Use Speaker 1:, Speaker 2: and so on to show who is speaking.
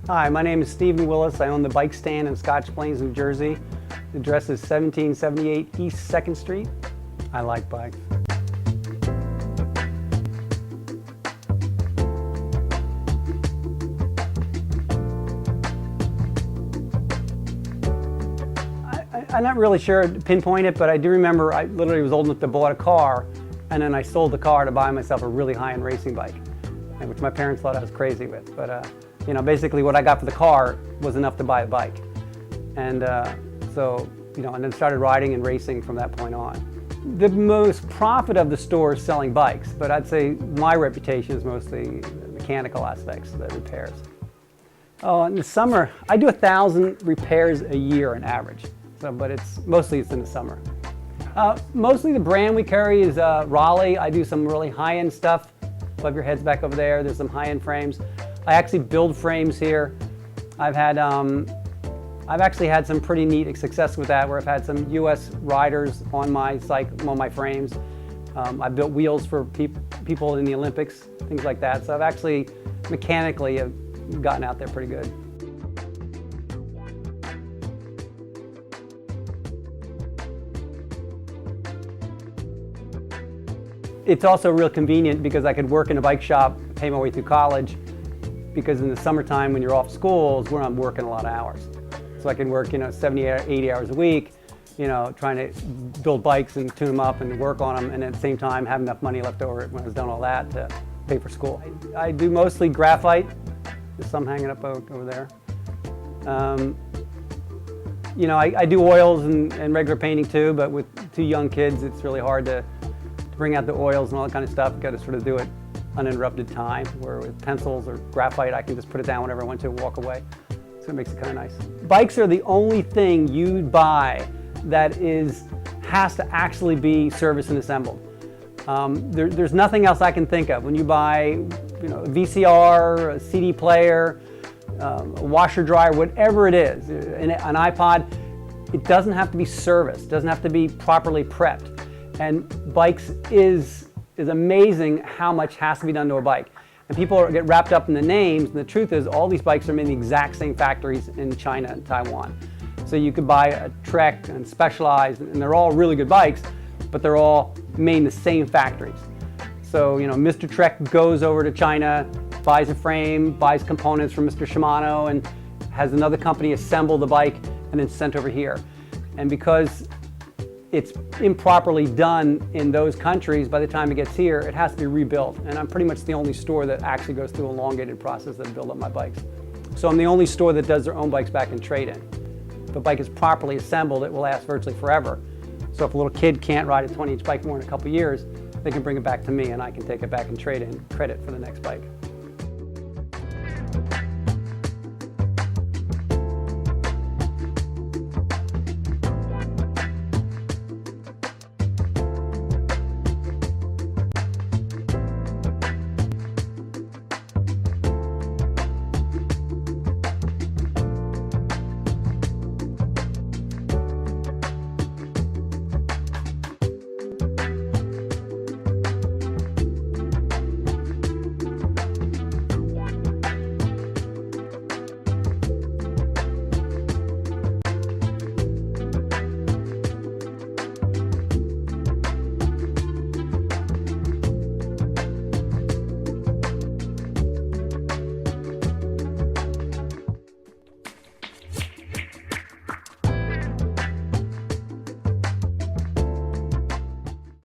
Speaker 1: Hi, my name is Steve Willis. I own the bike stand in Scotch Plains, New Jersey. The address is 1778 East 2nd Street. I like bikes. I'm not really sure to pinpoint it, but I do remember I literally was old enough to buy a car, and then I sold the car to buy myself a really high-end racing bike, which my parents thought I was crazy with. But you know, basically what I got for the car was enough to buy a bike. And so, you know, and then started riding and racing from that point on. The most profit of the store is selling bikes, but I'd say my reputation is mostly the mechanical aspects, the repairs. Oh, in the summer, I do 1,000 repairs a year on average. So, but it's in the summer. Mostly the brand we carry is Raleigh. I do some really high-end stuff. Above your heads back over there, there's some high-end frames. I actually build frames here. I've actually had some pretty neat success with that, where I've had some U.S. riders on my frames. I built wheels for people in the Olympics, things like that. So I've actually mechanically have gotten out there pretty good. It's also real convenient because I could work in a bike shop, pay my way through college, because in the summertime when you're off school is where I'm working a lot of hours. So I can work, you know, 70, 80 hours a week, you know, trying to build bikes and tune them up and work on them, and at the same time have enough money left over when I was done all that to pay for school. I do mostly graphite. There's some hanging up over there. You know, I do oils and regular painting too, but with 2 young kids, it's really hard to bring out the oils and all that kind of stuff. You've got to sort of do it uninterrupted time, where with pencils or graphite, I can just put it down whenever I want to and walk away. So it makes it kind of nice. Bikes are the only thing you buy that has to actually be serviced and assembled. There's nothing else I can think of. When you buy, you know, a VCR, a CD player, a washer dryer, whatever it is, an iPod, it doesn't have to be serviced, doesn't have to be properly prepped. And bikes is amazing how much has to be done to a bike. And people get wrapped up in the names, and the truth is all these bikes are made in the exact same factories in China and Taiwan. So you could buy a Trek and Specialized, and they're all really good bikes, but they're all made in the same factories. So, you know, Mr. Trek goes over to China, buys a frame, buys components from Mr. Shimano, and has another company assemble the bike and then sent over here. And because it's improperly done in those countries, by the time it gets here, it has to be rebuilt. And I'm pretty much the only store that actually goes through an elongated process that build up my bikes. So I'm the only store that does their own bikes back in trade-in. If a bike is properly assembled, it will last virtually forever. So if a little kid can't ride a 20-inch bike more in a couple years, they can bring it back to me and I can take it back and trade in credit for the next bike.